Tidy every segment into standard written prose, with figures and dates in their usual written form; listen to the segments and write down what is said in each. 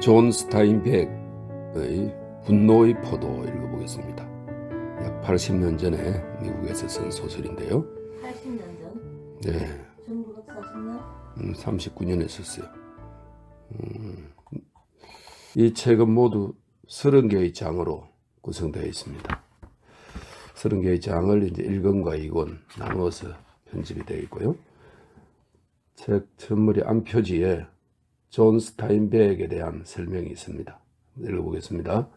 존 스타인백의 분노의 포도 읽어보겠습니다. 약 80년 전에 미국에서 쓴 소설인데요. 80년 전? 네, 1940년? 39년에 썼어요. 이 책은 모두 30개의 장으로 구성되어 있습니다. 30개의 장을 이제 1권과 2권 나누어서 편집이 되어 있고요. 책 첫머리 안표지에 존 스타인백에 대한 설명이 있습니다. 읽어보겠습니다.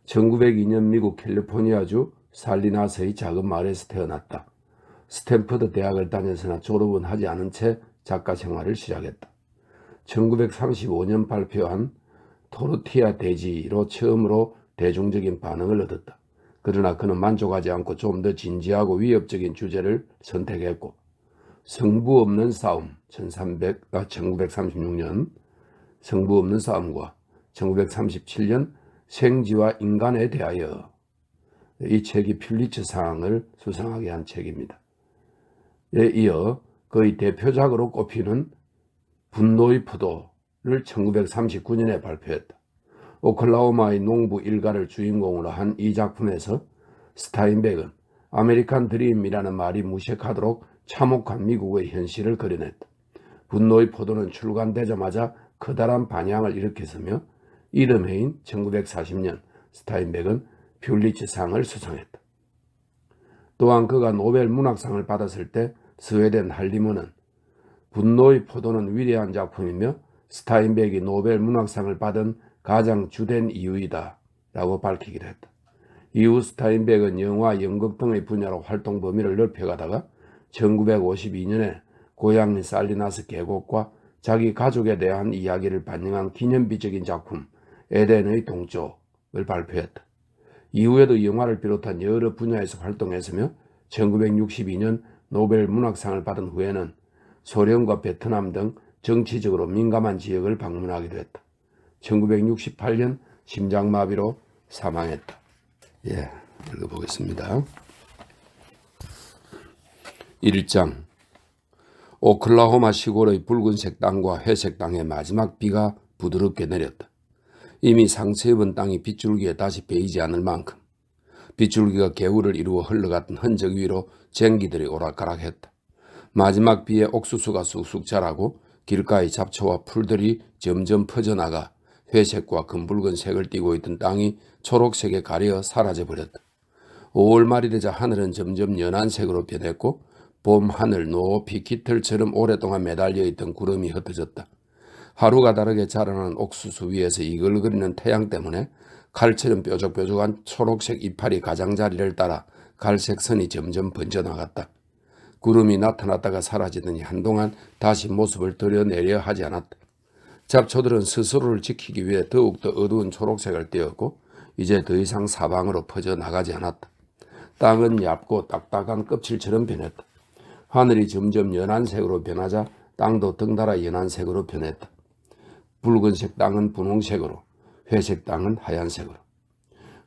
1902년 미국 캘리포니아주 살리나스의 작은 마을에서 태어났다. 스탠퍼드 대학을 다녔으나 졸업은 하지 않은 채 작가 생활을 시작했다. 1935년 발표한 토르티아 돼지로 처음으로 대중적인 반응을 얻었다. 그러나 그는 만족하지 않고 좀 더 진지하고 위협적인 주제를 선택했고 성부 없는 싸움 1936년 성부 없는 싸움과 1937년 생쥐와 인간에 대하여 이 책이 퓰리처상을 수상하게 한 책입니다. 에 이어 그의 대표작으로 꼽히는 분노의 포도를 1939년에 발표했다. 오클라호마의 농부 일가를 주인공으로 한 이 작품에서 스타인백은 아메리칸 드림이라는 말이 무색하도록 참혹한 미국의 현실을 그려냈다. 분노의 포도는 출간되자마자 커다란 반향을 일으켰으며 이듬 해인 1940년 스타인백은 퓰리처상을 수상했다. 또한 그가 노벨 문학상을 받았을 때 스웨덴 할리먼은 분노의 포도는 위대한 작품이며 스타인백이 노벨 문학상을 받은 가장 주된 이유이다 라고 밝히기도 했다. 이후 스타인백은 영화, 연극 등의 분야로 활동 범위를 넓혀가다가 1952년에 고향인 살리나스 계곡과 자기 가족에 대한 이야기를 반영한 기념비적인 작품 에덴의 동쪽을 발표했다. 이후에도 영화를 비롯한 여러 분야에서 활동했으며 1962년 노벨 문학상을 받은 후에는 소련과 베트남 등 정치적으로 민감한 지역을 방문하기도 했다. 1968년 심장마비로 사망했다. 읽어보겠습니다. 1장 오클라호마 시골의 붉은색 땅과 회색 땅에 마지막 비가 부드럽게 내렸다. 이미 상처 입은 땅이 빗줄기에 다시 베이지 않을 만큼 빗줄기가 개울을 이루어 흘러갔던 흔적 위로 쟁기들이 오락가락했다. 마지막 비에 옥수수가 쑥쑥 자라고 길가의 잡초와 풀들이 점점 퍼져나가 회색과 금붉은색을 띠고 있던 땅이 초록색에 가려 사라져버렸다. 5월 말이 되자 하늘은 점점 연한색으로 변했고 봄 하늘 높이 깃털처럼 오랫동안 매달려 있던 구름이 흩어졌다. 하루가 다르게 자라는 옥수수 위에서 이글거리는 태양 때문에 칼처럼 뾰족뾰족한 초록색 이파리 가장자리를 따라 갈색 선이 점점 번져나갔다. 구름이 나타났다가 사라지더니 한동안 다시 모습을 드러내려 하지 않았다. 잡초들은 스스로를 지키기 위해 더욱더 어두운 초록색을 띄었고 이제 더 이상 사방으로 퍼져나가지 않았다. 땅은 얇고 딱딱한 껍질처럼 변했다. 하늘이 점점 연한색으로 변하자 땅도 덩달아 연한색으로 변했다. 붉은색 땅은 분홍색으로, 회색 땅은 하얀색으로.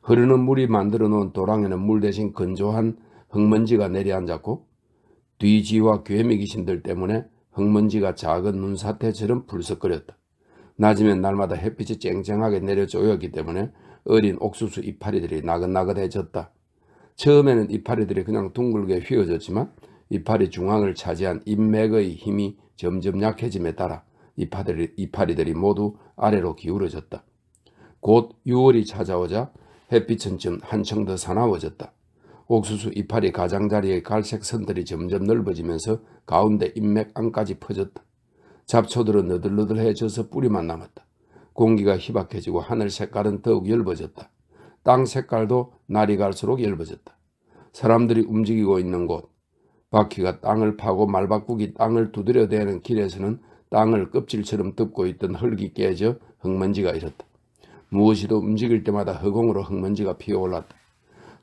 흐르는 물이 만들어 놓은 도랑에는 물 대신 건조한 흙먼지가 내려앉았고 뒤쥐와 괴미 귀신들 때문에 흙먼지가 작은 눈사태처럼 불썩거렸다. 낮이면 날마다 햇빛이 쨍쨍하게 내려 쪼였기 때문에 어린 옥수수 이파리들이 나긋나긋해졌다. 처음에는 이파리들이 그냥 둥글게 휘어졌지만 이파리 중앙을 차지한 인맥의 힘이 점점 약해짐에 따라 이파리들이 모두 아래로 기울어졌다. 곧 6월이 찾아오자 햇빛은 한층 더 사나워졌다. 옥수수 이파리 가장자리의 갈색 선들이 점점 넓어지면서 가운데 인맥 안까지 퍼졌다. 잡초들은 너들너들해져서 뿌리만 남았다. 공기가 희박해지고 하늘 색깔은 더욱 엷어졌다. 땅 색깔도 날이 갈수록 엷어졌다. 사람들이 움직이고 있는 곳, 바퀴가 땅을 파고 말바꾸기 땅을 두드려대는 길에서는 땅을 껍질처럼 덮고 있던 흙이 깨져 흙먼지가 일었다. 무엇이도 움직일 때마다 허공으로 흙먼지가 피어올랐다.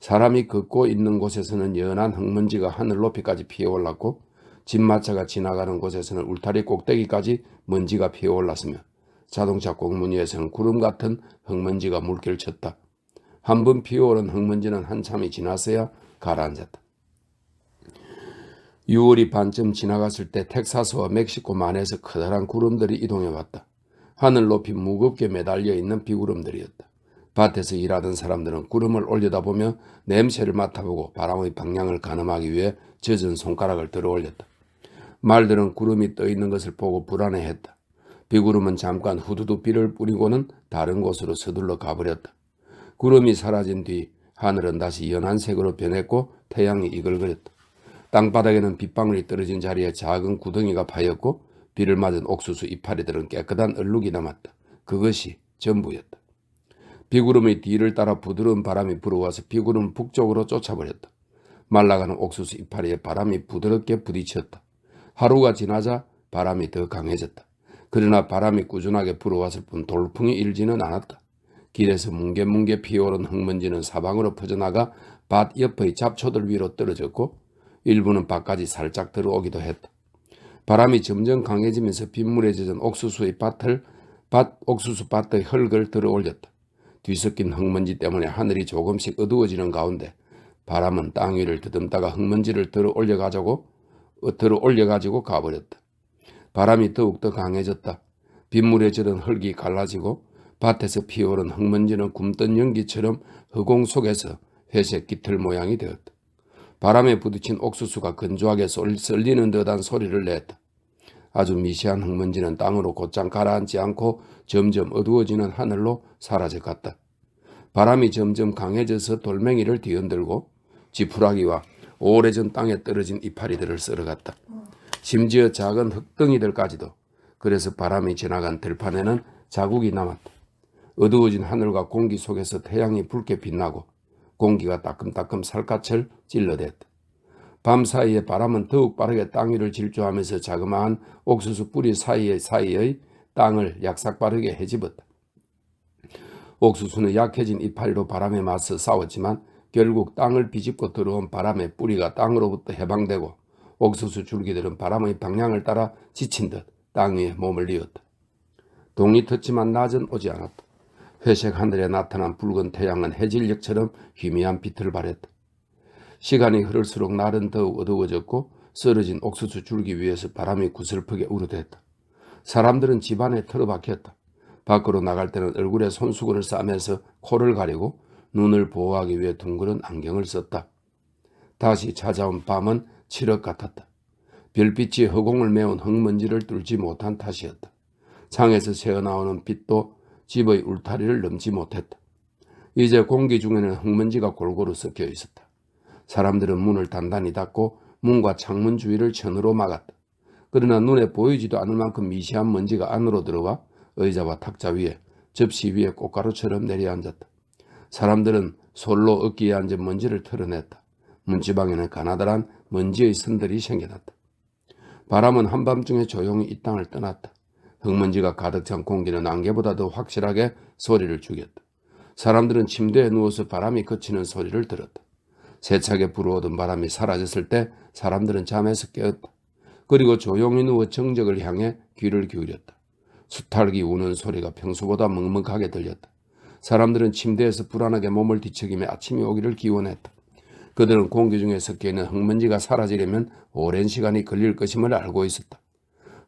사람이 걷고 있는 곳에서는 연한 흙먼지가 하늘 높이까지 피어올랐고 집마차가 지나가는 곳에서는 울타리 꼭대기까지 먼지가 피어올랐으며 자동차 꽁무니에서는 구름 같은 흙먼지가 물결 쳤다. 한 번 피어오른 흙먼지는 한참이 지났어야 가라앉았다. 6월이 반쯤 지나갔을 때 텍사스와 멕시코 만에서 커다란 구름들이 이동해왔다. 하늘 높이 무겁게 매달려 있는 비구름들이었다. 밭에서 일하던 사람들은 구름을 올려다보며 냄새를 맡아보고 바람의 방향을 가늠하기 위해 젖은 손가락을 들어 올렸다. 말들은 구름이 떠 있는 것을 보고 불안해했다. 비구름은 잠깐 후두둑 비를 뿌리고는 다른 곳으로 서둘러 가버렸다. 구름이 사라진 뒤 하늘은 다시 연한 색으로 변했고 태양이 이글거렸다. 땅바닥에는 빗방울이 떨어진 자리에 작은 구덩이가 파였고 비를 맞은 옥수수 이파리들은 깨끗한 얼룩이 남았다. 그것이 전부였다. 비구름의 뒤를 따라 부드러운 바람이 불어와서 비구름은 북쪽으로 쫓아버렸다. 말라가는 옥수수 이파리에 바람이 부드럽게 부딪혔다. 하루가 지나자 바람이 더 강해졌다. 그러나 바람이 꾸준하게 불어왔을 뿐 돌풍이 일지는 않았다. 길에서 뭉게뭉게 피어오른 흙먼지는 사방으로 퍼져나가 밭 옆의 잡초들 위로 떨어졌고 일부는 밭까지 살짝 들어오기도 했다. 바람이 점점 강해지면서 빗물에 젖은 옥수수 밭의 흙을 들어올렸다. 뒤섞인 흙먼지 때문에 하늘이 조금씩 어두워지는 가운데 바람은 땅 위를 더듬다가 흙먼지를 들어올려가지고 가버렸다. 바람이 더욱더 강해졌다. 빗물에 젖은 흙이 갈라지고 밭에서 피어오른 흙먼지는 굼뜬 연기처럼 허공 속에서 회색 깃털 모양이 되었다. 바람에 부딪힌 옥수수가 건조하게 썰리는 듯한 소리를 냈다. 아주 미세한 흙먼지는 땅으로 곧장 가라앉지 않고 점점 어두워지는 하늘로 사라져갔다. 바람이 점점 강해져서 돌멩이를 뒤흔들고 지푸라기와 오래전 땅에 떨어진 이파리들을 쓸어갔다. 심지어 작은 흙덩이들까지도. 그래서 바람이 지나간 들판에는 자국이 남았다. 어두워진 하늘과 공기 속에서 태양이 붉게 빛나고 공기가 따끔따끔 살갗을 찔러댔다. 밤사이에 바람은 더욱 빠르게 땅 위를 질주하면서 자그마한 옥수수 뿌리 사이의 땅을 약삭빠르게 헤집었다. 옥수수는 약해진 이파리로 바람에 맞서 싸웠지만 결국 땅을 비집고 들어온 바람에 뿌리가 땅으로부터 해방되고 옥수수 줄기들은 바람의 방향을 따라 지친 듯 땅 위에 몸을 뉘었다. 동이 텄지만 낮은 오지 않았다. 회색 하늘에 나타난 붉은 태양은 해질녘처럼 희미한 빛을 발했다. 시간이 흐를수록 날은 더욱 어두워졌고 쓰러진 옥수수 줄기 위에서 바람이 구슬프게 우러댔다. 사람들은 집안에 틀어박혔다. 밖으로 나갈 때는 얼굴에 손수건을 싸면서 코를 가리고 눈을 보호하기 위해 둥그런 안경을 썼다. 다시 찾아온 밤은 칠흑 같았다. 별빛이 허공을 메운 흙먼지를 뚫지 못한 탓이었다. 창에서 새어나오는 빛도 집의 울타리를 넘지 못했다. 이제 공기 중에는 흙먼지가 골고루 섞여 있었다. 사람들은 문을 단단히 닫고 문과 창문 주위를 천으로 막았다. 그러나 눈에 보이지도 않을 만큼 미세한 먼지가 안으로 들어와 의자와 탁자 위에 접시 위에 꽃가루처럼 내려앉았다. 사람들은 솔로 어깨에 앉은 먼지를 털어냈다. 문지방에는 가나다란 먼지의 선들이 생겨났다. 바람은 한밤중에 조용히 이 땅을 떠났다. 흙먼지가 가득 찬 공기는 안개보다 더 확실하게 소리를 죽였다. 사람들은 침대에 누워서 바람이 그치는 소리를 들었다. 세차게 불어오던 바람이 사라졌을 때 사람들은 잠에서 깨었다. 그리고 조용히 누워 정적을 향해 귀를 기울였다. 수탉이 우는 소리가 평소보다 먹먹하게 들렸다. 사람들은 침대에서 불안하게 몸을 뒤척이며 아침이 오기를 기원했다. 그들은 공기 중에 섞여있는 흙먼지가 사라지려면 오랜 시간이 걸릴 것임을 알고 있었다.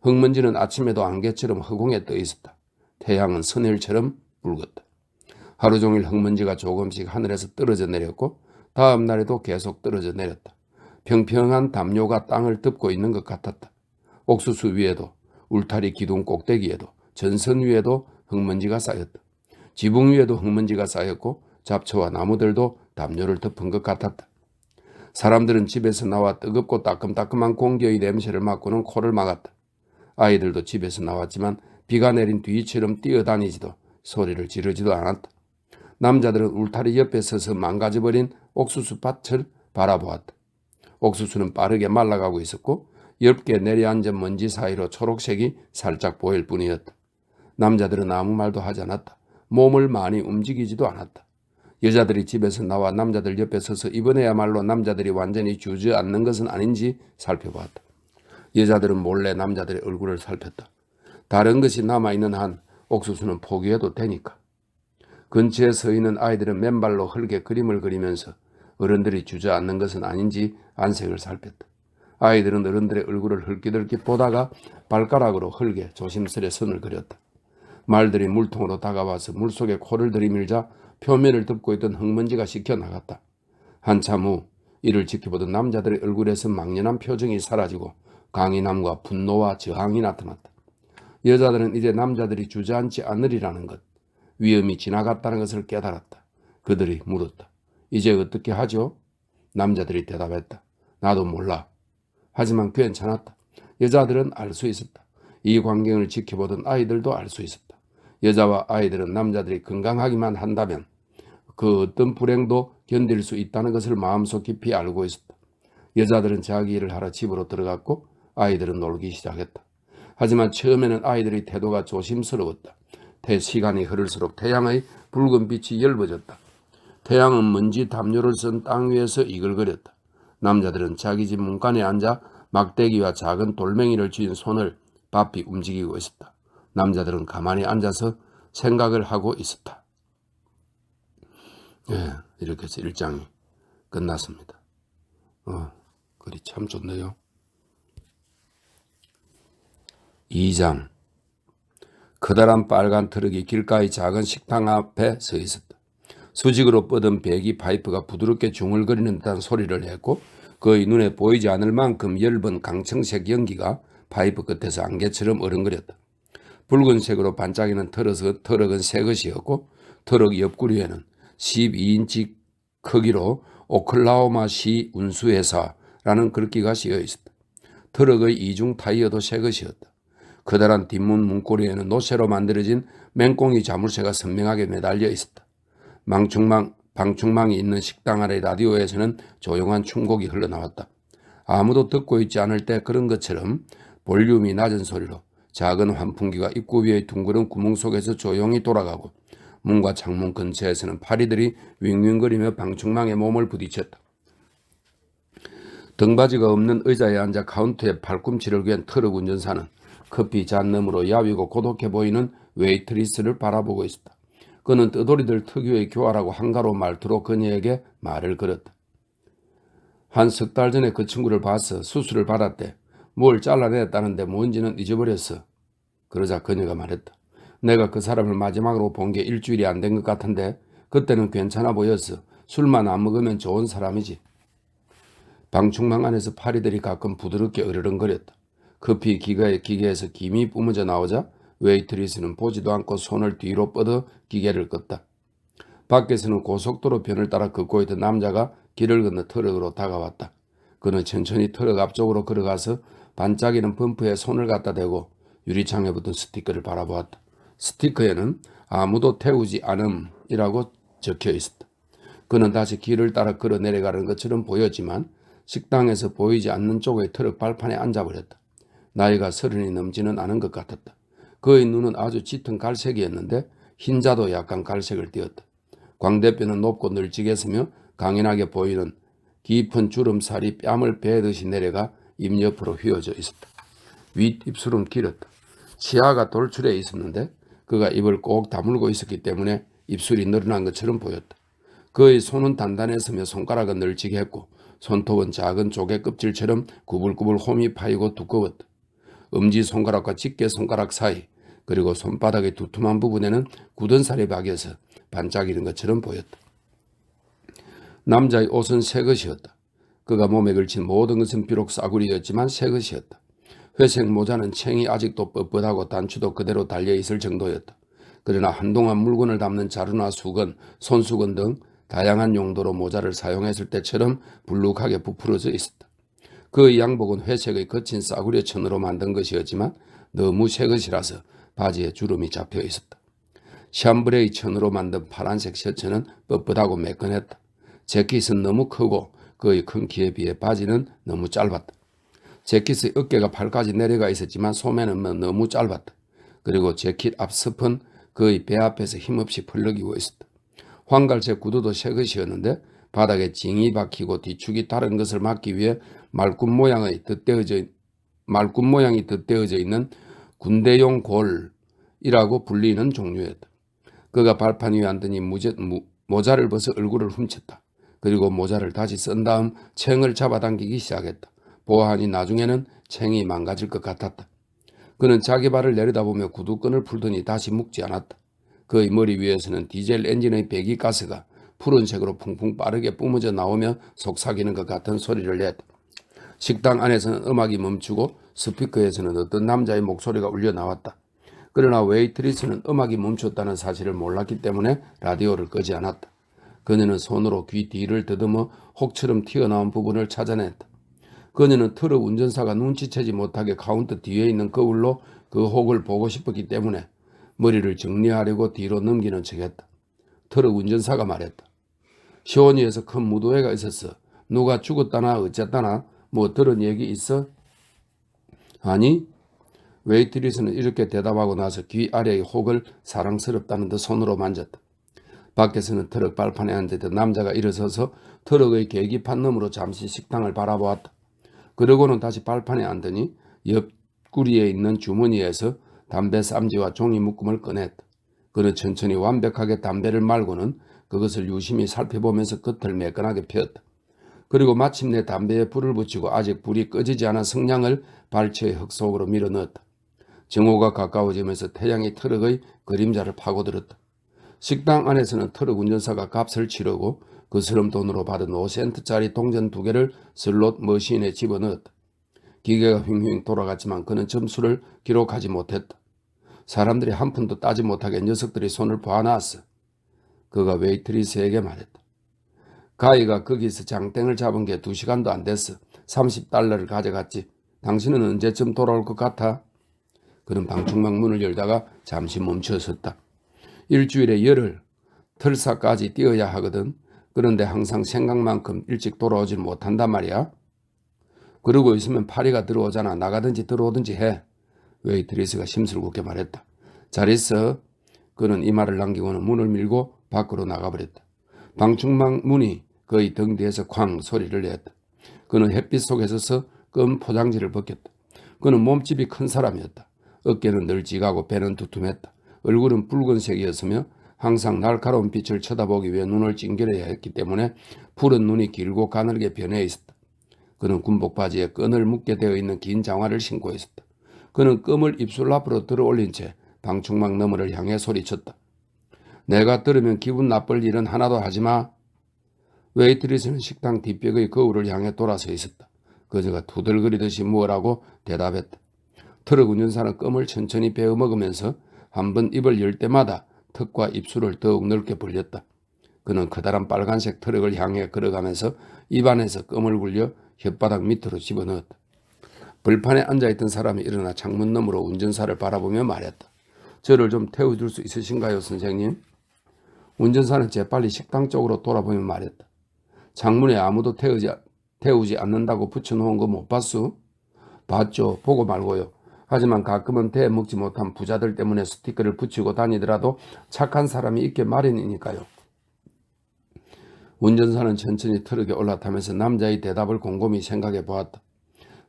흙먼지는 아침에도 안개처럼 허공에 떠 있었다. 태양은 선혈처럼 붉었다. 하루 종일 흙먼지가 조금씩 하늘에서 떨어져 내렸고 다음 날에도 계속 떨어져 내렸다. 평평한 담요가 땅을 덮고 있는 것 같았다. 옥수수 위에도 울타리 기둥 꼭대기에도 전선 위에도 흙먼지가 쌓였다. 지붕 위에도 흙먼지가 쌓였고 잡초와 나무들도 담요를 덮은 것 같았다. 사람들은 집에서 나와 뜨겁고 따끔따끔한 공기의 냄새를 맡고는 코를 막았다. 아이들도 집에서 나왔지만 비가 내린 뒤처럼 뛰어다니지도 소리를 지르지도 않았다. 남자들은 울타리 옆에 서서 망가져버린 옥수수 밭을 바라보았다. 옥수수는 빠르게 말라가고 있었고 엷게 내려앉은 먼지 사이로 초록색이 살짝 보일 뿐이었다. 남자들은 아무 말도 하지 않았다. 몸을 많이 움직이지도 않았다. 여자들이 집에서 나와 남자들 옆에 서서 이번에야말로 남자들이 완전히 주저앉는 것은 아닌지 살펴보았다. 여자들은 몰래 남자들의 얼굴을 살폈다. 다른 것이 남아있는 한 옥수수는 포기해도 되니까. 근처에 서 있는 아이들은 맨발로 흙에 그림을 그리면서 어른들이 주저앉는 것은 아닌지 안색을 살폈다. 아이들은 어른들의 얼굴을 흘끼들끼 보다가 발가락으로 흙에 조심스레 선을 그렸다. 말들이 물통으로 다가와서 물속에 코를 들이밀자 표면을 덮고 있던 흙먼지가 씻겨나갔다. 한참 후 이를 지켜보던 남자들의 얼굴에서 망연한 표정이 사라지고 강인함과 분노와 저항이 나타났다. 여자들은 이제 남자들이 주저앉지 않으리라는 것, 위험이 지나갔다는 것을 깨달았다. 그들이 물었다. 이제 어떻게 하죠? 남자들이 대답했다. 나도 몰라. 하지만 괜찮았다. 여자들은 알 수 있었다. 이 광경을 지켜보던 아이들도 알 수 있었다. 여자와 아이들은 남자들이 건강하기만 한다면 그 어떤 불행도 견딜 수 있다는 것을 마음속 깊이 알고 있었다. 여자들은 자기 일을 하러 집으로 들어갔고 아이들은 놀기 시작했다. 하지만 처음에는 아이들의 태도가 조심스러웠다. 시간이 흐를수록 태양의 붉은 빛이 엷어졌다. 태양은 먼지 담요를 쓴 땅 위에서 이글거렸다. 남자들은 자기 집 문간에 앉아 막대기와 작은 돌멩이를 쥐인 손을 바삐 움직이고 있었다. 남자들은 가만히 앉아서 생각을 하고 있었다. 이렇게 해서 1장이 끝났습니다. 글이 참 좋네요. 2장. 커다란 빨간 트럭이 길가의 작은 식당 앞에 서 있었다. 수직으로 뻗은 배기 파이프가 부드럽게 중얼거리는 듯한 소리를 했고 그의 눈에 보이지 않을 만큼 엷은 강청색 연기가 파이프 끝에서 안개처럼 어른거렸다. 붉은색으로 반짝이는 트럭은 새 것이었고 트럭 옆구리에는 12인치 크기로 오클라호마시 운수회사라는 글귀가 씌어 있었다. 트럭의 이중 타이어도 새 것이었다. 커다란 뒷문 문고리에는 노쇠로 만들어진 맹꽁이 자물쇠가 선명하게 매달려 있었다. 방충망이 있는 식당 아래 라디오에서는 조용한 춤곡이 흘러나왔다. 아무도 듣고 있지 않을 때 그런 것처럼 볼륨이 낮은 소리로 작은 환풍기가 입구 위의 둥그런 구멍 속에서 조용히 돌아가고 문과 창문 근처에서는 파리들이 윙윙거리며 방충망에 몸을 부딪혔다. 등받이가 없는 의자에 앉아 카운터에 팔꿈치를 괴한 트럭 운전사는 커피 잔 너머로 야위고 고독해 보이는 웨이트리스를 바라보고 있었다. 그는 뜨돌이들 특유의 교활하고 한가로운 말투로 그녀에게 말을 걸었다. 한 석 달 전에 그 친구를 봐서 수술을 받았대. 뭘 잘라냈다는데 뭔지는 잊어버렸어. 그러자 그녀가 말했다. 내가 그 사람을 마지막으로 본 게 일주일이 안 된 것 같은데 그때는 괜찮아 보였어. 술만 안 먹으면 좋은 사람이지. 방충망 안에서 파리들이 가끔 부드럽게 으르렁거렸다. 커피 기계에서 김이 뿜어져 나오자 웨이트리스는 보지도 않고 손을 뒤로 뻗어 기계를 껐다. 밖에서는 고속도로 변을 따라 걷고 있던 남자가 길을 건너 트럭으로 다가왔다. 그는 천천히 트럭 앞쪽으로 걸어가서 반짝이는 범프에 손을 갖다 대고 유리창에 붙은 스티커를 바라보았다. 스티커에는 아무도 태우지 않음이라고 적혀 있었다. 그는 다시 길을 따라 걸어 내려가는 것처럼 보였지만 식당에서 보이지 않는 쪽의 트럭 발판에 앉아버렸다. 나이가 30이 넘지는 않은 것 같았다. 그의 눈은 아주 짙은 갈색이었는데 흰자도 약간 갈색을 띠었다. 광대뼈는 높고 널찍했으며 강인하게 보이는 깊은 주름살이 뺨을 베듯이 내려가 입 옆으로 휘어져 있었다. 윗입술은 길었다. 치아가 돌출해 있었는데 그가 입을 꼭 다물고 있었기 때문에 입술이 늘어난 것처럼 보였다. 그의 손은 단단했으며 손가락은 널찍했고 손톱은 작은 조개 껍질처럼 구불구불 홈이 파이고 두꺼웠다. 엄지손가락과 집게손가락 사이 그리고 손바닥의 두툼한 부분에는 굳은 살이 박여서 반짝이는 것처럼 보였다. 남자의 옷은 새 것이었다. 그가 몸에 걸친 모든 것은 비록 싸구려였지만 새 것이었다. 회색 모자는 챙이 아직도 뻣뻣하고 단추도 그대로 달려있을 정도였다. 그러나 한동안 물건을 담는 자루나 수건, 손수건 등 다양한 용도로 모자를 사용했을 때처럼 불룩하게 부풀어져 있었다. 그의 양복은 회색의 거친 싸구려 천으로 만든 것이었지만 너무 새 것이라서 바지에 주름이 잡혀 있었다. 샴브레이 천으로 만든 파란색 셔츠는 뻣뻣하고 매끈했다. 재킷은 너무 크고 그의 큰 키에 비해 바지는 너무 짧았다. 재킷의 어깨가 팔까지 내려가 있었지만 소매는 너무 짧았다. 그리고 재킷 앞스푼 그의 배 앞에서 힘없이 펄럭이고 있었다. 황갈색 구두도 새 것이었는데 바닥에 징이 박히고 뒤축이 다른 것을 막기 위해 말굽 모양이 덧대어져 있는 군대용 골이라고 불리는 종류였다. 그가 발판 위에 앉더니 모자를 벗어 얼굴을 훔쳤다. 그리고 모자를 다시 쓴 다음 챙을 잡아당기기 시작했다. 보아하니 나중에는 챙이 망가질 것 같았다. 그는 자기 발을 내려다보며 구두끈을 풀더니 다시 묶지 않았다. 그의 머리 위에서는 디젤 엔진의 배기가스가 푸른색으로 풍풍 빠르게 뿜어져 나오며 속삭이는 것 같은 소리를 냈다. 식당 안에서는 음악이 멈추고 스피커에서는 어떤 남자의 목소리가 울려 나왔다. 그러나 웨이트리스는 음악이 멈췄다는 사실을 몰랐기 때문에 라디오를 끄지 않았다. 그녀는 손으로 귀 뒤를 더듬어 혹처럼 튀어나온 부분을 찾아냈다. 그녀는 트럭 운전사가 눈치채지 못하게 카운터 뒤에 있는 거울로 그 혹을 보고 싶었기 때문에 머리를 정리하려고 뒤로 넘기는 척했다. 트럭 운전사가 말했다. 시원이에서 큰 무도회가 있었어. 누가 죽었다나 어쨌다나 뭐 들은 얘기 있어? 아니? 웨이트리스는 이렇게 대답하고 나서 귀 아래의 혹을 사랑스럽다는 듯 손으로 만졌다. 밖에서는 트럭 발판에 앉아있던 남자가 일어서서 트럭의 계기판 너머로 잠시 식당을 바라보았다. 그러고는 다시 발판에 앉더니 옆구리에 있는 주머니에서 담배 쌈지와 종이 묶음을 꺼냈다. 그는 천천히 완벽하게 담배를 말고는 그것을 유심히 살펴보면서 끝을 매끈하게 폈다. 그리고 마침내 담배에 불을 붙이고 아직 불이 꺼지지 않은 성냥을 발처의 흙 속으로 밀어넣었다. 정오가 가까워지면서 태양이 트럭의 그림자를 파고들었다. 식당 안에서는 트럭 운전사가 값을 치르고 그 스름 돈으로 받은 5센트짜리 동전 2개를 슬롯 머신에 집어넣었다. 기계가 휘잉휘잉 돌아갔지만 그는 점수를 기록하지 못했다. 사람들이 한 푼도 따지 못하게 녀석들이 손을 봐놨어. 그가 웨이트리스에게 말했다. 가희가 거기서 장땡을 잡은 게 2시간도 안 됐어. 30달러를 가져갔지. 당신은 언제쯤 돌아올 것 같아? 그는 방충망 문을 열다가 잠시 멈춰섰다. 일주일에 열흘, 틀사까지 뛰어야 하거든. 그런데 항상 생각만큼 일찍 돌아오질 못한단 말이야. 그러고 있으면 파리가 들어오잖아. 나가든지 들어오든지 해. 웨이트리스가 심술궂게 말했다. 잘 있어. 그는 이 말을 남기고는 문을 밀고 밖으로 나가버렸다. 방충망 문이 그의 등 뒤에서 쾅 소리를 냈다. 그는 햇빛 속에 서서 검 포장지를 벗겼다. 그는 몸집이 큰 사람이었다. 어깨는 널찍하고 배는 두툼했다. 얼굴은 붉은색이었으며 항상 날카로운 빛을 쳐다보기 위해 눈을 찡그려야 했기 때문에 푸른 눈이 길고 가늘게 변해 있었다. 그는 군복 바지에 끈을 묶게 되어 있는 긴 장화를 신고 있었다. 그는 껌을 입술 앞으로 들어올린 채 방충망 너머를 향해 소리쳤다. 내가 들으면 기분 나쁠 일은 하나도 하지마. 웨이트리스는 식당 뒷벽의 거울을 향해 돌아서 있었다. 그저가 투덜거리듯이 뭐라고 대답했다. 트럭 운전사는 껌을 천천히 베어 먹으면서 한번 입을 열 때마다 턱과 입술을 더욱 넓게 벌렸다. 그는 커다란 빨간색 트럭을 향해 걸어가면서 입안에서 껌을 굴려 혓바닥 밑으로 집어넣었다. 벌판에 앉아있던 사람이 일어나 창문 너머로 운전사를 바라보며 말했다. 저를 좀 태워줄 수 있으신가요, 선생님? 운전사는 재빨리 식당 쪽으로 돌아보며 말했다. 창문에 아무도 태우지 않는다고 붙여놓은 거 못 봤소? 봤죠. 보고 말고요. 하지만 가끔은 대먹지 못한 부자들 때문에 스티커를 붙이고 다니더라도 착한 사람이 있게 마련이니까요. 운전사는 천천히 트럭에 올라타면서 남자의 대답을 곰곰이 생각해 보았다.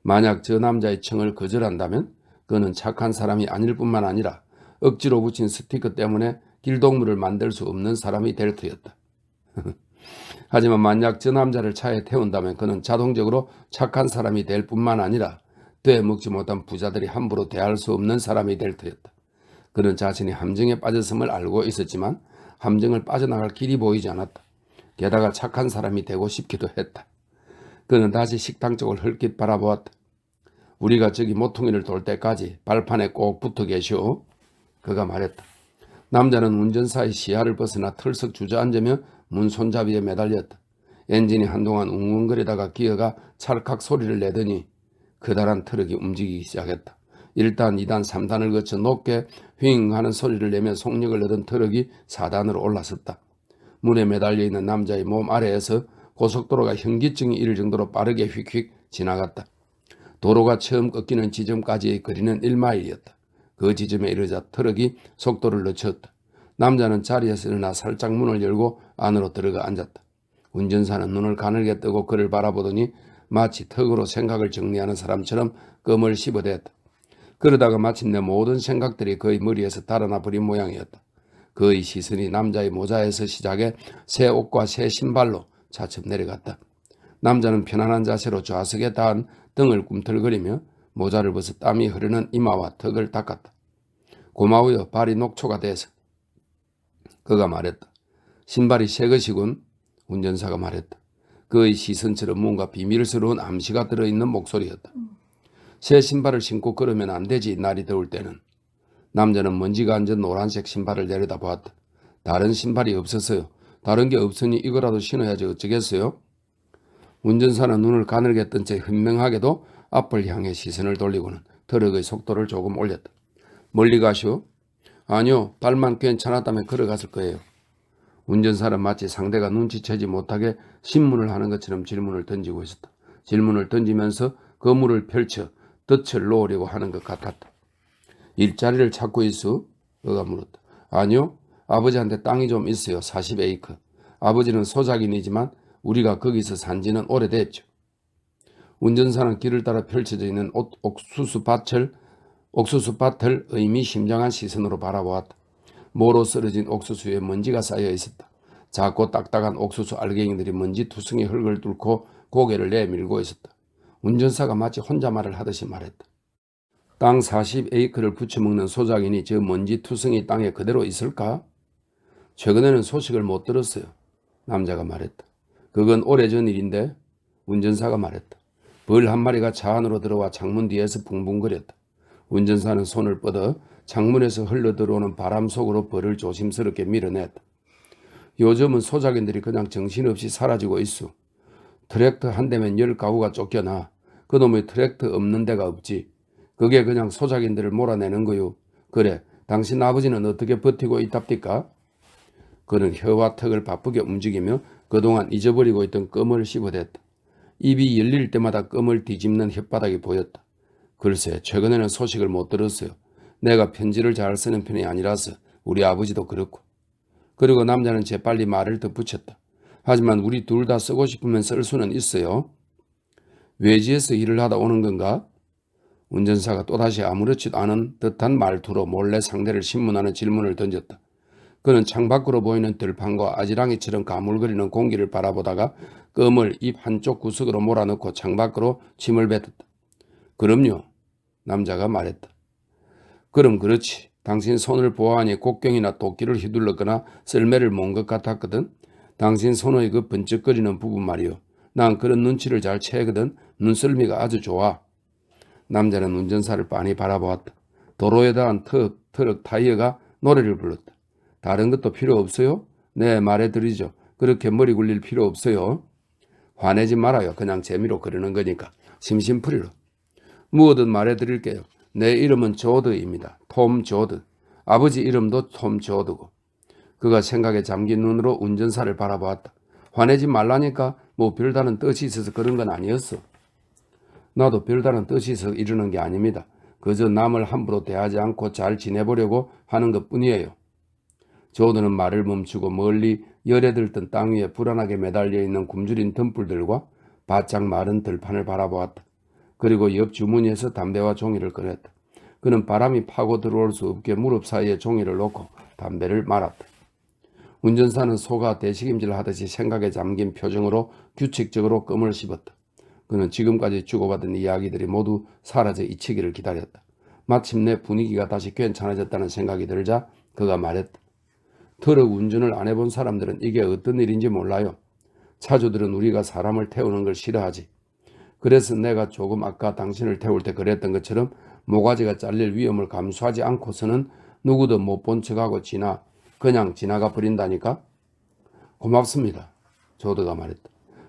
만약 저 남자의 청을 거절한다면 그는 착한 사람이 아닐 뿐만 아니라 억지로 붙인 스티커 때문에 길동무를 만들 수 없는 사람이 될 터였다. 하지만 만약 저 남자를 차에 태운다면 그는 자동적으로 착한 사람이 될 뿐만 아니라 되먹지 못한 부자들이 함부로 대할 수 없는 사람이 될 터였다. 그는 자신이 함정에 빠졌음을 알고 있었지만 함정을 빠져나갈 길이 보이지 않았다. 게다가 착한 사람이 되고 싶기도 했다. 그는 다시 식당 쪽을 헐깃 바라보았다. 우리가 저기 모퉁이를 돌 때까지 발판에 꼭 붙어 계시오. 그가 말했다. 남자는 운전사의 시야를 벗어나 털썩 주저앉으며 문 손잡이에 매달렸다. 엔진이 한동안 웅웅거리다가 기어가 찰칵 소리를 내더니 커다란 트럭이 움직이기 시작했다. 1단, 2단, 3단을 거쳐 높게 휘잉 하는 소리를 내며 속력을 얻은 트럭이 4단으로 올라섰다. 문에 매달려 있는 남자의 몸 아래에서 고속도로가 현기증이 이를 정도로 빠르게 휙휙 지나갔다. 도로가 처음 꺾이는 지점까지의 거리는 1마일이었다. 그 지점에 이르자 트럭이 속도를 늦췄다. 남자는 자리에서 일어나 살짝 문을 열고 안으로 들어가 앉았다. 운전사는 눈을 가늘게 뜨고 그를 바라보더니 마치 턱으로 생각을 정리하는 사람처럼 껌을 씹어댔다. 그러다가 마침내 모든 생각들이 그의 머리에서 달아나 버린 모양이었다. 그의 시선이 남자의 모자에서 시작해 새 옷과 새 신발로 차츰 내려갔다. 남자는 편안한 자세로 좌석에 닿은 등을 꿈틀거리며 모자를 벗어 땀이 흐르는 이마와 턱을 닦았다. 고마워요. 발이 녹초가 돼서. 그가 말했다. 신발이 새 것이군. 운전사가 말했다. 그의 시선처럼 뭔가 비밀스러운 암시가 들어있는 목소리였다. 새 신발을 신고 걸으면 안 되지, 날이 더울 때는. 남자는 먼지가 앉은 노란색 신발을 내려다 보았다. 다른 신발이 없었어요. 다른 게 없으니 이거라도 신어야지 어쩌겠어요? 운전사는 눈을 가늘게 뜬 채 현명하게도 앞을 향해 시선을 돌리고는 트럭의 속도를 조금 올렸다. 멀리 가시오? 아니요, 발만 괜찮았다면 걸어갔을 거예요. 운전사는 마치 상대가 눈치채지 못하게 신문을 하는 것처럼 질문을 던지고 있었다. 질문을 던지면서 거물을 펼쳐 덫을 놓으려고 하는 것 같았다. 일자리를 찾고 있어? 그가 물었다. 아니요, 아버지한테 땅이 좀 있어요. 40에이크. 아버지는 소작인이지만 우리가 거기서 산 지는 오래됐죠. 운전사는 길을 따라 펼쳐져 있는 옥수수밭을 의미심장한 시선으로 바라보았다. 모로 쓰러진 옥수수 위에 먼지가 쌓여 있었다. 작고 딱딱한 옥수수 알갱이들이 먼지 투성이 흙을 뚫고 고개를 내밀고 있었다. 운전사가 마치 혼잣말을 하듯이 말했다. 땅 40에이크를 부쳐먹는 소작인이 저 먼지 투성이 땅에 그대로 있을까? 최근에는 소식을 못 들었어요. 남자가 말했다. 그건 오래전 일인데? 운전사가 말했다. 벌 한 마리가 차 안으로 들어와 창문 뒤에서 붕붕거렸다. 운전사는 손을 뻗어 창문에서 흘러들어오는 바람 속으로 벌을 조심스럽게 밀어냈다. 요즘은 소작인들이 그냥 정신없이 사라지고 있어. 트랙터 한 대면 10가구가 쫓겨나. 그놈의 트랙터 없는 데가 없지. 그게 그냥 소작인들을 몰아내는 거요. 그래, 당신 아버지는 어떻게 버티고 있답니까? 그는 혀와 턱을 바쁘게 움직이며 그동안 잊어버리고 있던 껌을 씹어댔다. 입이 열릴 때마다 껌을 뒤집는 혓바닥이 보였다. 글쎄, 최근에는 소식을 못 들었어요. 내가 편지를 잘 쓰는 편이 아니라서 우리 아버지도 그렇고. 그리고 남자는 재빨리 말을 덧붙였다. 하지만 우리 둘 다 쓰고 싶으면 쓸 수는 있어요. 외지에서 일을 하다 오는 건가? 운전사가 또다시 아무렇지도 않은 듯한 말투로 몰래 상대를 신문하는 질문을 던졌다. 그는 창밖으로 보이는 들판과 아지랑이처럼 가물거리는 공기를 바라보다가 껌을 입 한쪽 구석으로 몰아넣고 창밖으로 침을 뱉었다. 그럼요. 남자가 말했다. 그럼 그렇지. 당신 손을 보아하니 곡경이나 도끼를 휘둘렀거나 썰매를 몬 것 같았거든. 당신 손의 그 번쩍거리는 부분 말이요. 난 그런 눈치를 잘 채거든. 눈썰미가 아주 좋아. 남자는 운전사를 빤히 바라보았다. 도로에 닿은 트럭 타이어가 노래를 불렀다. 다른 것도 필요 없어요? 네, 말해드리죠. 그렇게 머리 굴릴 필요 없어요. 화내지 말아요. 그냥 재미로 그러는 거니까. 심심풀이로. 무엇든 말해드릴게요. 내 이름은 조드입니다. 톰 조드. 아버지 이름도 톰 조드고. 그가 생각에 잠긴 눈으로 운전사를 바라보았다. 화내지 말라니까 뭐 별다른 뜻이 있어서 그런 건 아니었어. 나도 별다른 뜻이 있어서 이러는 게 아닙니다. 그저 남을 함부로 대하지 않고 잘 지내보려고 하는 것뿐이에요. 조드는 말을 멈추고 멀리 열에 들던 땅 위에 불안하게 매달려 있는 굶주린 등불들과 바짝 마른 들판을 바라보았다. 그리고 옆 주머니에서 담배와 종이를 꺼냈다. 그는 바람이 파고 들어올 수 없게 무릎 사이에 종이를 놓고 담배를 말았다. 운전사는 소가 대식임질 하듯이 생각에 잠긴 표정으로 규칙적으로 껌을 씹었다. 그는 지금까지 주고받은 이야기들이 모두 사라져 잊히기를 기다렸다. 마침내 분위기가 다시 괜찮아졌다는 생각이 들자 그가 말했다. 트럭 운전을 안 해본 사람들은 이게 어떤 일인지 몰라요. 차주들은 우리가 사람을 태우는 걸 싫어하지. 그래서 내가 조금 아까 당신을 태울 때 그랬던 것처럼 모가지가 잘릴 위험을 감수하지 않고서는 누구도 못 본 척하고 그냥 지나가 버린다니까? 고맙습니다. 조드가 말했다.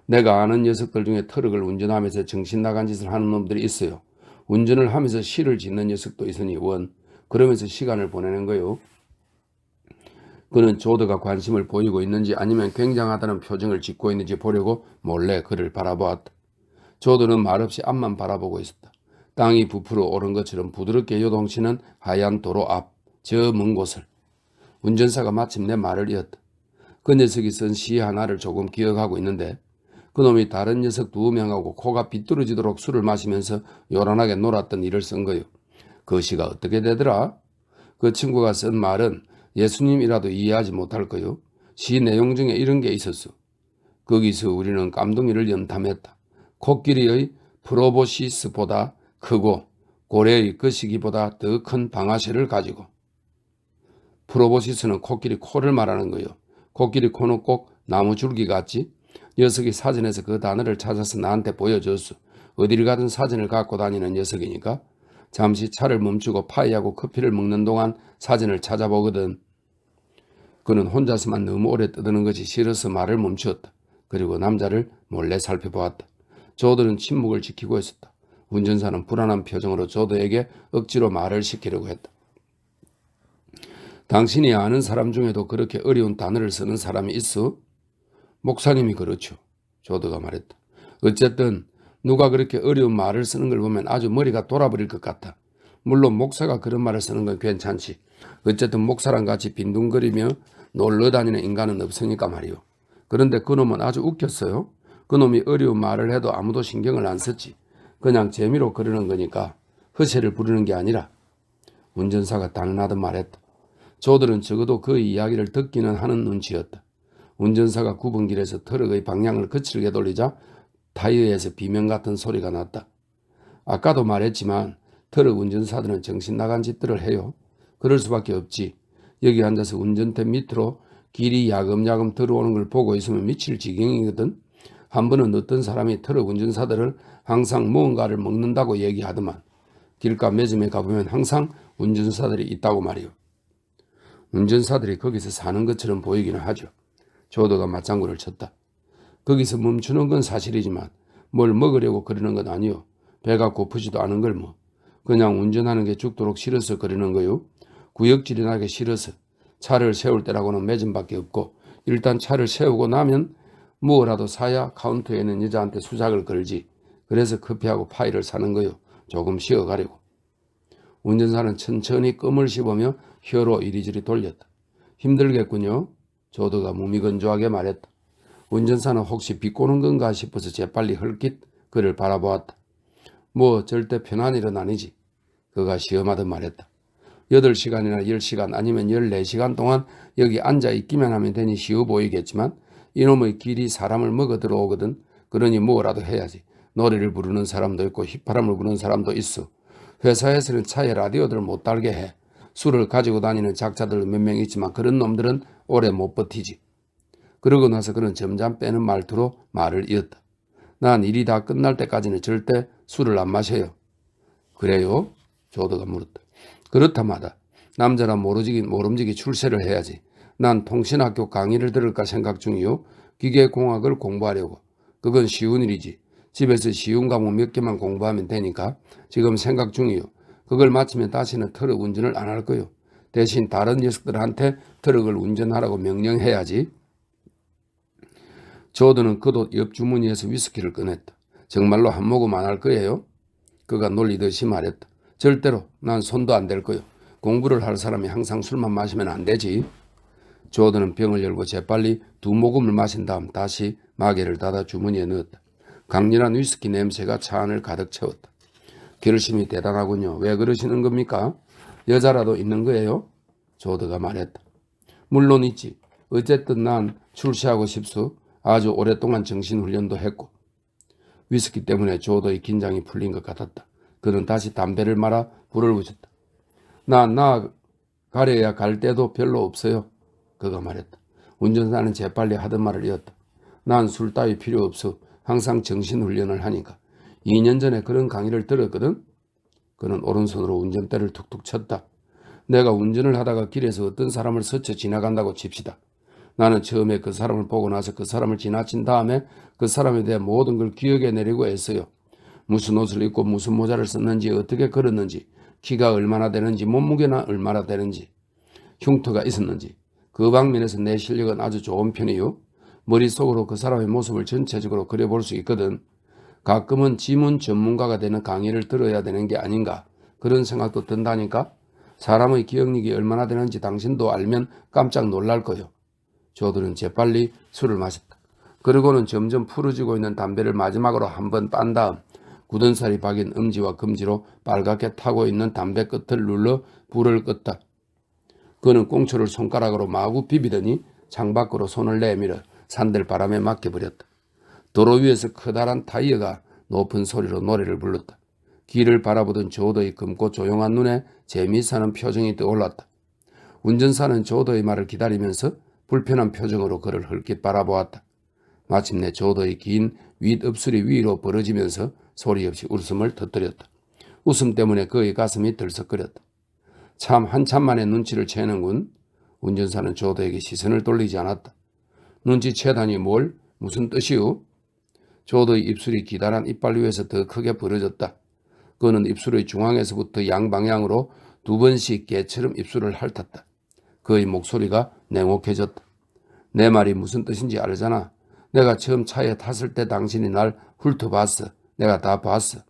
내가 아는 녀석들 중에 트럭을 운전하면서 정신 나간 짓을 하는 놈들이 있어요. 운전을 하면서 시를 짓는 녀석도 있으니 그러면서 시간을 보내는 거요. 그는 조드가 관심을 보이고 있는지 아니면 굉장하다는 표정을 짓고 있는지 보려고 몰래 그를 바라보았다. 조드는 말없이 앞만 바라보고 있었다. 땅이 부풀어 오른 것처럼 부드럽게 요동치는 하얀 도로 앞, 저 먼 곳을. 운전사가 마침내 말을 이었다. 그 녀석이 쓴 시 하나를 조금 기억하고 있는데 그놈이 다른 녀석 2명하고 코가 비뚤어지도록 술을 마시면서 요란하게 놀았던 일을 쓴 거요. 그 시가 어떻게 되더라? 그 친구가 쓴 말은 예수님이라도 이해하지 못할 거요. 시 내용 중에 이런 게 있었어. 거기서 우리는 깜둥이를 연탐했다. 코끼리의 프로보시스보다 크고 고래의 그 시기보다 더 큰 방아쇠를 가지고 프로보시스는 코끼리 코를 말하는 거요. 코끼리 코는 꼭 나무 줄기 같지? 녀석이 사전에서 그 단어를 찾아서 나한테 보여줬어. 어디를 가든 사전을 갖고 다니는 녀석이니까 잠시 차를 멈추고 파이하고 커피를 먹는 동안 사전을 찾아보거든. 그는 혼자서만 너무 오래 떠드는 것이 싫어서 말을 멈추었다. 그리고 남자를 몰래 살펴보았다. 조드는 침묵을 지키고 있었다. 운전사는 불안한 표정으로 조드에게 억지로 말을 시키려고 했다. 당신이 아는 사람 중에도 그렇게 어려운 단어를 쓰는 사람이 있어? 목사님이 그렇죠. 조드가 말했다. 어쨌든 누가 그렇게 어려운 말을 쓰는 걸 보면 아주 머리가 돌아버릴 것 같아. 물론 목사가 그런 말을 쓰는 건 괜찮지. 어쨌든 목사랑 같이 빈둥거리며 놀러 다니는 인간은 없으니까 말이요. 그런데 그놈은 아주 웃겼어요. 그놈이 어려운 말을 해도 아무도 신경을 안 썼지. 그냥 재미로 그러는 거니까 허세를 부르는 게 아니라. 운전사가 당연하듯 말했다. 조들은 적어도 그 이야기를 듣기는 하는 눈치였다. 운전사가 9번길에서 트럭의 방향을 거칠게 돌리자 타이어에서 비명 같은 소리가 났다. 아까도 말했지만 트럭 운전사들은 정신 나간 짓들을 해요. 그럴 수밖에 없지. 여기 앉아서 운전대 밑으로 길이 야금야금 들어오는 걸 보고 있으면 미칠 지경이거든. 한 번은 어떤 사람이 트럭 운전사들을 항상 무언가를 먹는다고 얘기하더만 길가 매점에 가보면 항상 운전사들이 있다고 말이요. 운전사들이 거기서 사는 것처럼 보이기는 하죠. 조도가 맞장구를 쳤다. 거기서 멈추는 건 사실이지만 뭘 먹으려고 그러는 건 아니요. 배가 고프지도 않은 걸 뭐. 그냥 운전하는 게 죽도록 싫어서 그러는 거요. 구역질이 나게 싫어서. 차를 세울 때라고는 매점밖에 없고 일단 차를 세우고 나면 뭐라도 사야 카운터에 있는 여자한테 수작을 걸지. 그래서 커피하고 파이를 사는 거요. 조금 쉬어가려고. 운전사는 천천히 껌을 씹으며 혀로 이리저리 돌렸다. 힘들겠군요. 조드가 무미건조하게 말했다. 운전사는 혹시 비꼬는 건가 싶어서 재빨리 헐깃 그를 바라보았다. 뭐 절대 편한 일은 아니지. 그가 시험하듯 말했다. 8시간이나 10시간 아니면 14시간 동안 여기 앉아 있기만 하면 되니 쉬워 보이겠지만 이놈의 길이 사람을 먹어 들어오거든. 그러니 뭐라도 해야지. 노래를 부르는 사람도 있고 휘파람을 부는 사람도 있어. 회사에서는 차에 라디오들을 못 달게 해. 술을 가지고 다니는 작자들 몇 명 있지만 그런 놈들은 오래 못 버티지. 그러고 나서 그는 점점 빼는 말투로 말을 이었다. 난 일이 다 끝날 때까지는 절대 술을 안 마셔요. 그래요? 조드가 물었다. 그렇다마다 남자라 모름지기 출세를 해야지. 난 통신학교 강의를 들을까 생각 중이요. 기계공학을 공부하려고. 그건 쉬운 일이지. 집에서 쉬운 과목 몇 개만 공부하면 되니까 지금 생각 중이요. 그걸 마치면 다시는 트럭 운전을 안 할 거요. 대신 다른 녀석들한테 트럭을 운전하라고 명령해야지. 조드는 그도 옆 주머니에서 위스키를 꺼냈다. 정말로 한 모금 안 할 거예요? 그가 놀리듯이 말했다. 절대로 난 손도 안 댈 거요. 공부를 할 사람이 항상 술만 마시면 안 되지. 조드는 병을 열고 재빨리 2모금을 마신 다음 다시 마개를 닫아 주머니에 넣었다. 강렬한 위스키 냄새가 차 안을 가득 채웠다. 결심이 대단하군요. 왜 그러시는 겁니까? 여자라도 있는 거예요? 조드가 말했다. 물론 있지. 어쨌든 난 출세하고 싶소. 아주 오랫동안 정신훈련도 했고. 위스키 때문에 조드의 긴장이 풀린 것 같았다. 그는 다시 담배를 말아 불을 붙였다. 나 가려야 갈 데도 별로 없어요. 그가 말했다. 운전사는 재빨리 하던 말을 이었다. 난 술 따위 필요 없어. 항상 정신훈련을 하니까. 2년 전에 그런 강의를 들었거든. 그는 오른손으로 운전대를 툭툭 쳤다. 내가 운전을 하다가 길에서 어떤 사람을 스쳐 지나간다고 칩시다. 나는 처음에 그 사람을 보고 나서 그 사람을 지나친 다음에 그 사람에 대한 모든 걸 기억해내려고 했어요. 무슨 옷을 입고 무슨 모자를 썼는지 어떻게 걸었는지 키가 얼마나 되는지 몸무게나 얼마나 되는지 흉터가 있었는지 그 방면에서 내 실력은 아주 좋은 편이요. 머릿속으로 그 사람의 모습을 전체적으로 그려볼 수 있거든. 가끔은 지문 전문가가 되는 강의를 들어야 되는 게 아닌가 그런 생각도 든다니까. 사람의 기억력이 얼마나 되는지 당신도 알면 깜짝 놀랄 거요. 조들은 재빨리 술을 마셨다. 그러고는 점점 풀어지고 있는 담배를 마지막으로 한번 빤 다음 굳은 살이 박인 엄지와 검지로 빨갛게 타고 있는 담배 끝을 눌러 불을 껐다. 그는 꽁초를 손가락으로 마구 비비더니 창밖으로 손을 내밀어 산들 바람에 맡겨버렸다. 도로 위에서 커다란 타이어가 높은 소리로 노래를 불렀다. 길을 바라보던 조도의 검고 조용한 눈에 재미있어하는 표정이 떠올랐다. 운전사는 조도의 말을 기다리면서 불편한 표정으로 그를 흘낏 바라보았다. 마침내 조도의 긴 윗입술이 위로 벌어지면서 소리 없이 웃음을 터뜨렸다. 웃음 때문에 그의 가슴이 들썩거렸다. 참 한참 만에 눈치를 채는군. 운전사는 조도에게 시선을 돌리지 않았다. 눈치채다니 뭘? 무슨 뜻이오? 조도의 입술이 기다란 이빨 위에서 더 크게 벌어졌다. 그는 입술의 중앙에서부터 양방향으로 2번씩 개처럼 입술을 핥았다. 그의 목소리가 냉혹해졌다. 내 말이 무슨 뜻인지 알잖아. 내가 처음 차에 탔을 때 당신이 날 훑어봤어. 내가 다 봤어.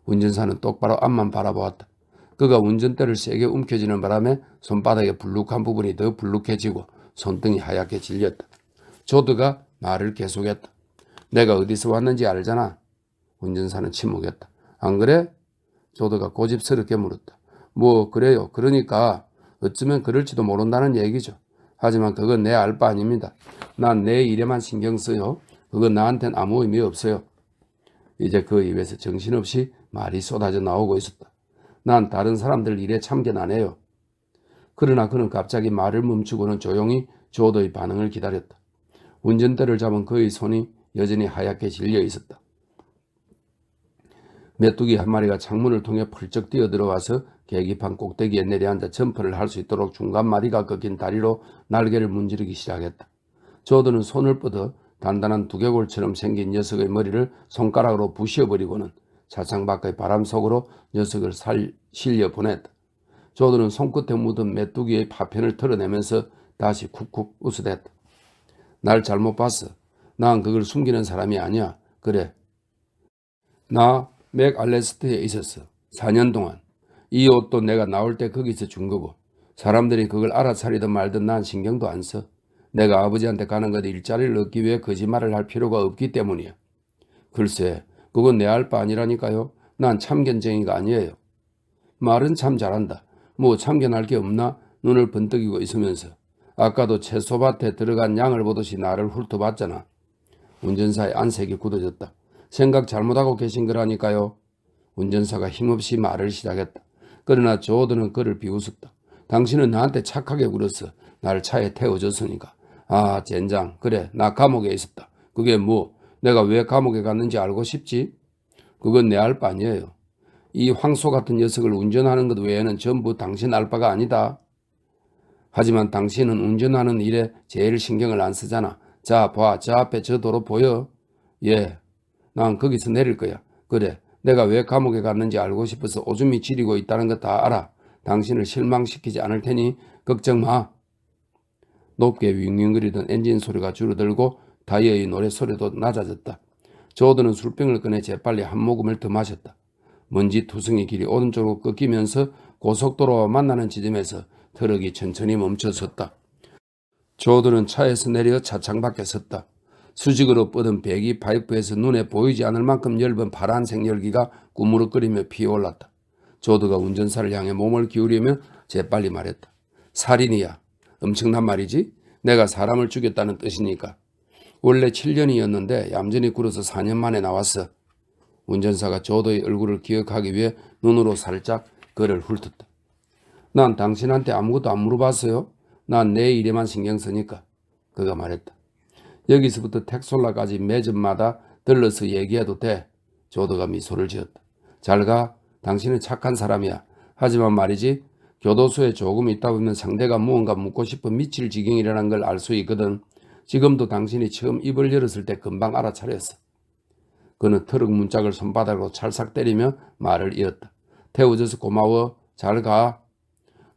운전사는 똑바로 앞만 바라보았다. 그가 운전대를 세게 움켜쥐는 바람에 손바닥의 불룩한 부분이 더 불룩해지고 손등이 하얗게 질렸다. 조드가 말을 계속했다. 내가 어디서 왔는지 알잖아. 운전사는 침묵했다. 안 그래? 조드가 고집스럽게 물었다. 뭐 그래요. 그러니까 어쩌면 그럴지도 모른다는 얘기죠. 하지만 그건 내 알 바 아닙니다. 난 내 일에만 신경 써요. 그건 나한텐 아무 의미 없어요. 이제 그 입에서 정신없이 말이 쏟아져 나오고 있었다. 난 다른 사람들 일에 참견 안 해요. 그러나 그는 갑자기 말을 멈추고는 조용히 조도의 반응을 기다렸다. 운전대를 잡은 그의 손이 여전히 하얗게 질려 있었다. 메뚜기 한 마리가 창문을 통해 펄쩍 뛰어들어와서 계기판 꼭대기에 내려앉아 점프를 할 수 있도록 중간 마디가 꺾인 다리로 날개를 문지르기 시작했다. 조도는 손을 뻗어 단단한 두개골처럼 생긴 녀석의 머리를 손가락으로 부셔버리고는 차창 밖의 바람 속으로 녀석을 실려 보냈다. 조도는 손끝에 묻은 메뚜기의 파편을 털어내면서 다시 쿡쿡 웃어댔다. 날 잘못 봤어. 난 그걸 숨기는 사람이 아니야. 그래. 나 맥알레스트에 있었어. 4년 동안. 이 옷도 내가 나올 때 거기서 준 거고. 사람들이 그걸 알아차리든 말든 난 신경도 안 써. 내가 아버지한테 가는 것 일자리를 얻기 위해 거짓말을 할 필요가 없기 때문이야. 글쎄, 그건 내 알 바 아니라니까요. 난 참견쟁이가 아니에요. 말은 참 잘한다. 뭐 참견할 게 없나? 눈을 번뜩이고 있으면서. 아까도 채소밭에 들어간 양을 보듯이 나를 훑어봤잖아. 운전사의 안색이 굳어졌다. 생각 잘못하고 계신 거라니까요. 운전사가 힘없이 말을 시작했다. 그러나 조드는 그를 비웃었다. 당신은 나한테 착하게 굴었어. 날 차에 태워줬으니까. 아, 젠장. 그래, 나 감옥에 있었다. 그게 뭐, 내가 왜 감옥에 갔는지 알고 싶지? 그건 내 알 바 아니에요. 이 황소 같은 녀석을 운전하는 것 외에는 전부 당신 알 바가 아니다. 하지만 당신은 운전하는 일에 제일 신경을 안 쓰잖아. 자, 봐. 저 앞에 저 도로 보여? 예. 난 거기서 내릴 거야. 그래. 내가 왜 감옥에 갔는지 알고 싶어서 오줌이 지리고 있다는 거 다 알아. 당신을 실망시키지 않을 테니 걱정 마. 높게 윙윙거리던 엔진 소리가 줄어들고 타이어의 노래 소리도 낮아졌다. 조드는 술병을 꺼내 재빨리 한 모금을 더 마셨다. 먼지 투성이 길이 오른쪽으로 꺾이면서 고속도로와 만나는 지점에서 트럭이 천천히 멈춰섰다. 조드는 차에서 내려 차창 밖에 섰다. 수직으로 뻗은 배기 파이프에서 눈에 보이지 않을 만큼 엷은 파란색 열기가 꾸무룩거리며 피어올랐다. 조드가 운전사를 향해 몸을 기울이며 재빨리 말했다. 살인이야. 엄청난 말이지? 내가 사람을 죽였다는 뜻이니까. 원래 7년이었는데 얌전히 굴어서 4년 만에 나왔어. 운전사가 조도의 얼굴을 기억하기 위해 눈으로 살짝 그를 훑었다. 난 당신한테 아무것도 안 물어봤어요. 난 내 일에만 신경 쓰니까. 그가 말했다. 여기서부터 텍솔라까지 매점마다 들러서 얘기해도 돼. 조도가 미소를 지었다. 잘 가. 당신은 착한 사람이야. 하지만 말이지. 교도소에 조금 있다 보면 상대가 무언가 묻고 싶어 미칠 지경이라는 걸 알 수 있거든. 지금도 당신이 처음 입을 열었을 때 금방 알아차렸어. 그는 트럭 문짝을 손바닥으로 찰싹 때리며 말을 이었다. 태워줘서 고마워. 잘 가.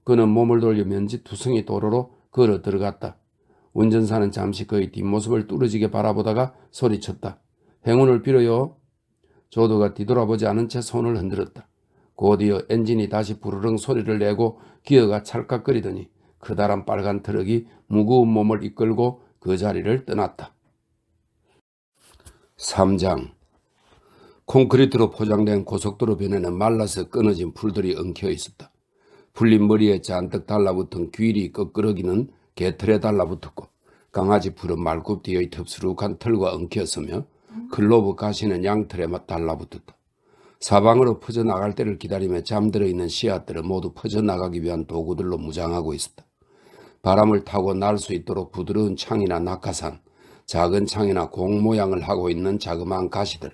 그는 몸을 돌려 먼지 투성이 도로로 걸어 들어갔다. 운전사는 잠시 그의 뒷모습을 뚫어지게 바라보다가 소리쳤다. 행운을 빌어요. 조도가 뒤돌아보지 않은 채 손을 흔들었다. 곧이어 엔진이 다시 부르릉 소리를 내고 기어가 찰칵거리더니 커다란 빨간 트럭이 무거운 몸을 이끌고 그 자리를 떠났다. 3장. 콘크리트로 포장된 고속도로 변에는 말라서 끊어진 풀들이 엉켜 있었다. 풀린 머리에 잔뜩 달라붙은 귀리 끄끄러기는 개털에 달라붙었고 강아지 풀은 말굽 뒤의 덥수룩한 털과 엉켰으며 클로브 가시는 양털에 달라붙었다. 사방으로 퍼져나갈 때를 기다리며 잠들어 있는 씨앗들은 모두 퍼져나가기 위한 도구들로 무장하고 있었다. 바람을 타고 날 수 있도록 부드러운 창이나 낙하산, 작은 창이나 공 모양을 하고 있는 자그마한 가시들,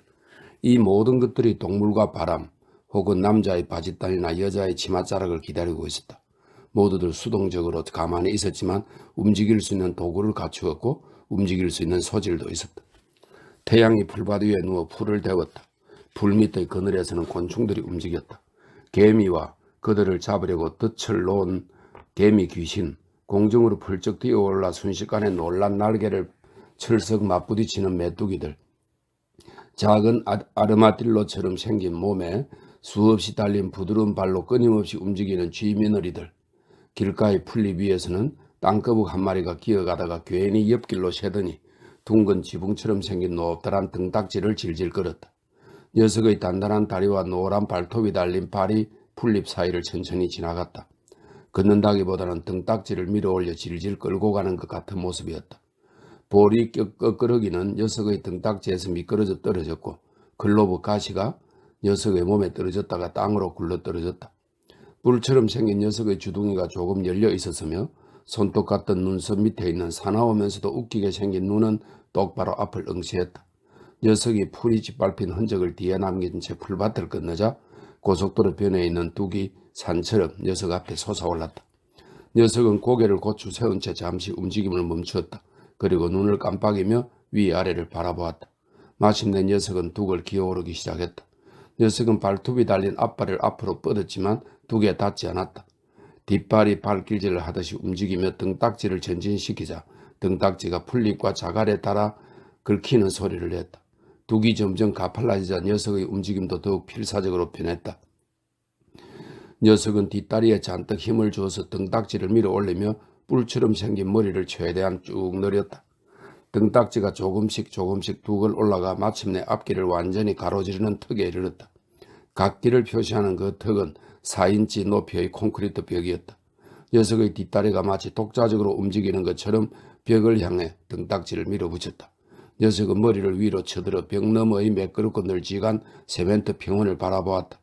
이 모든 것들이 동물과 바람 혹은 남자의 바짓단이나 여자의 치맛자락을 기다리고 있었다. 모두들 수동적으로 가만히 있었지만 움직일 수 있는 도구를 갖추었고 움직일 수 있는 소질도 있었다. 태양이 풀밭 위에 누워 풀을 데웠다. 풀 밑의 그늘에서는 곤충들이 움직였다. 개미와 그들을 잡으려고 덫을 놓은 개미 귀신, 공중으로 펄쩍 뛰어올라 순식간에 놀란 날개를 철썩 맞부딪히는 메뚜기들, 작은 아르마딜로처럼 생긴 몸에 수없이 달린 부드러운 발로 끊임없이 움직이는 쥐미너리들, 길가의 풀잎 위에서는 땅거북 한 마리가 기어가다가 괜히 옆길로 새더니 둥근 지붕처럼 생긴 높다란 등딱지를 질질 끌었다. 녀석의 단단한 다리와 노란 발톱이 달린 발이 풀잎 사이를 천천히 지나갔다. 걷는다기보다는 등딱지를 밀어올려 질질 끌고 가는 것 같은 모습이었다. 볼이 끄끄러기는 녀석의 등딱지에서 미끄러져 떨어졌고 글로브 가시가 녀석의 몸에 떨어졌다가 땅으로 굴러 떨어졌다. 뿔처럼 생긴 녀석의 주둥이가 조금 열려 있었으며 손톱 같던 눈썹 밑에 있는 사나우면서도 웃기게 생긴 눈은 똑바로 앞을 응시했다. 녀석이 풀이 짓밟힌 흔적을 뒤에 남긴 채 풀밭을 건너자 고속도로 변에 있는 둑이 산처럼 녀석 앞에 솟아올랐다. 녀석은 고개를 고추 세운 채 잠시 움직임을 멈추었다. 그리고 눈을 깜빡이며 위아래를 바라보았다. 마침내 녀석은 둑을 기어오르기 시작했다. 녀석은 발톱이 달린 앞발을 앞으로 뻗었지만 둑에 닿지 않았다. 뒷발이 발길질을 하듯이 움직이며 등딱지를 전진시키자 등딱지가 풀잎과 자갈에 달아 긁히는 소리를 냈다. 둑이 점점 가팔라지자 녀석의 움직임도 더욱 필사적으로 변했다. 녀석은 뒷다리에 잔뜩 힘을 주어서 등딱지를 밀어 올리며 뿔처럼 생긴 머리를 최대한 쭉 늘렸다. 등딱지가 조금씩 둑을 올라가 마침내 앞길을 완전히 가로지르는 턱에 이르렀다. 각기를 표시하는 그 턱은 4인치 높이의 콘크리트 벽이었다. 녀석의 뒷다리가 마치 독자적으로 움직이는 것처럼 벽을 향해 등딱지를 밀어붙였다. 녀석은 머리를 위로 쳐들어 벽 너머의 매끄럽고 널찍한 세멘트 평원을 바라보았다.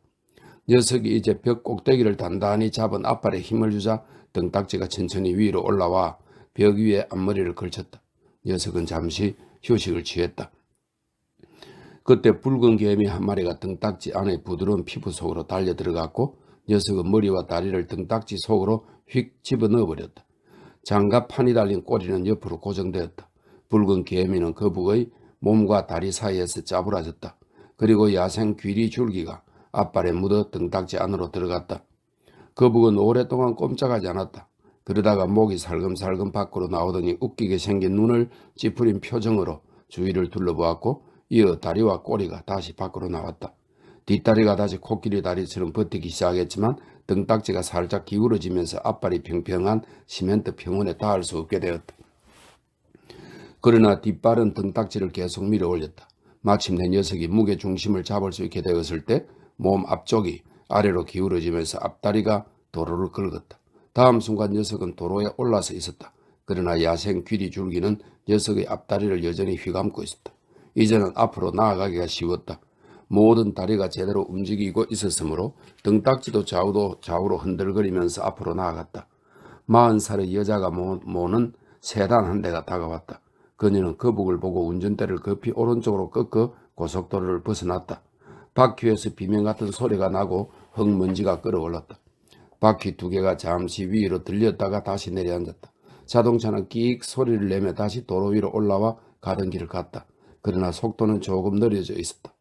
녀석이 이제 벽 꼭대기를 단단히 잡은 앞발에 힘을 주자 등딱지가 천천히 위로 올라와 벽 위에 앞머리를 걸쳤다. 녀석은 잠시 휴식을 취했다. 그때 붉은 개미 한 마리가 등딱지 안에 부드러운 피부 속으로 달려 들어갔고 녀석은 머리와 다리를 등딱지 속으로 휙 집어넣어 버렸다. 장갑판이 달린 꼬리는 옆으로 고정되었다. 붉은 개미는 거북의 몸과 다리 사이에서 짜부라졌다. 그리고 야생 귀리 줄기가 앞발에 묻어 등딱지 안으로 들어갔다. 거북은 오랫동안 꼼짝하지 않았다. 그러다가 목이 살금살금 밖으로 나오더니 웃기게 생긴 눈을 찌푸린 표정으로 주위를 둘러보았고 이어 다리와 꼬리가 다시 밖으로 나왔다. 뒷다리가 다시 코끼리 다리처럼 버티기 시작했지만 등딱지가 살짝 기울어지면서 앞발이 평평한 시멘트 평원에 닿을 수 없게 되었다. 그러나 뒷발은 등딱지를 계속 밀어 올렸다. 마침내 녀석이 무게 중심을 잡을 수 있게 되었을 때 몸 앞쪽이 아래로 기울어지면서 앞다리가 도로를 긁었다. 다음 순간 녀석은 도로에 올라서 있었다. 그러나 야생 귀리 줄기는 녀석의 앞다리를 여전히 휘감고 있었다. 이제는 앞으로 나아가기가 쉬웠다. 모든 다리가 제대로 움직이고 있었으므로 등딱지도 좌우로 흔들거리면서 앞으로 나아갔다. 40살의 여자가 모는 세단 한 대가 다가왔다. 그녀는 거북을 보고 운전대를 급히 오른쪽으로 꺾어 고속도로를 벗어났다. 바퀴에서 비명 같은 소리가 나고 흙먼지가 끌어올랐다. 바퀴 두 개가 잠시 위로 들렸다가 다시 내려앉았다. 자동차는 끼익 소리를 내며 다시 도로 위로 올라와 가던 길을 갔다. 그러나 속도는 조금 느려져 있었다.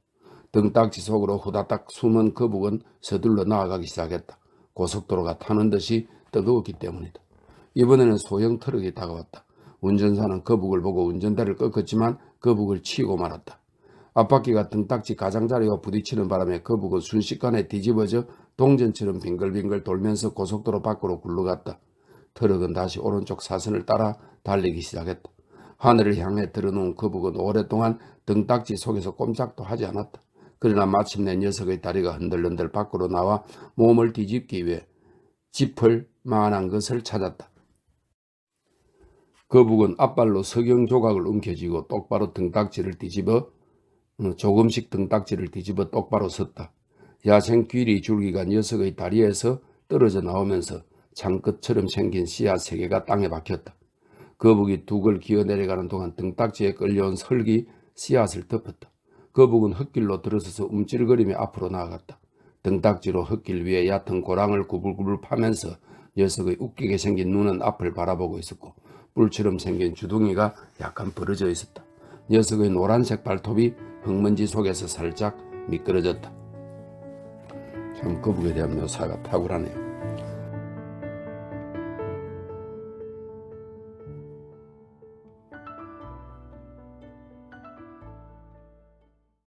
등딱지 속으로 후다닥 숨은 거북은 서둘러 나아가기 시작했다. 고속도로가 타는 듯이 뜨거웠기 때문이다. 이번에는 소형 트럭이 다가왔다. 운전사는 거북을 보고 운전대를 꺾었지만 거북을 치고 말았다. 앞바퀴가 등딱지 가장자리와 부딪히는 바람에 거북은 순식간에 뒤집어져 동전처럼 빙글빙글 돌면서 고속도로 밖으로 굴러갔다. 트럭은 다시 오른쪽 사선을 따라 달리기 시작했다. 하늘을 향해 들어놓은 거북은 오랫동안 등딱지 속에서 꼼짝도 하지 않았다. 그러나 마침내 녀석의 다리가 흔들흔들 밖으로 나와 몸을 뒤집기 위해 짚을 만한 것을 찾았다. 거북은 앞발로 석영 조각을 움켜쥐고 똑바로 등딱지를 뒤집어 조금씩 등딱지를 뒤집어 똑바로 섰다. 야생 귀리 줄기가 녀석의 다리에서 떨어져 나오면서 창끝처럼 생긴 씨앗 3개가 땅에 박혔다. 거북이 둑을 기어 내려가는 동안 등딱지에 끌려온 설기 씨앗을 덮었다. 거북은 흙길로 들어서서 움찔거리며 앞으로 나아갔다. 등딱지로 흙길 위에 얕은 고랑을 구불구불 파면서 녀석의 웃기게 생긴 눈은 앞을 바라보고 있었고 뿔처럼 생긴 주둥이가 약간 벌어져 있었다. 녀석의 노란색 발톱이 흙먼지 속에서 살짝 미끄러졌다. 참 거북에 대한 묘사가 탁월하네요.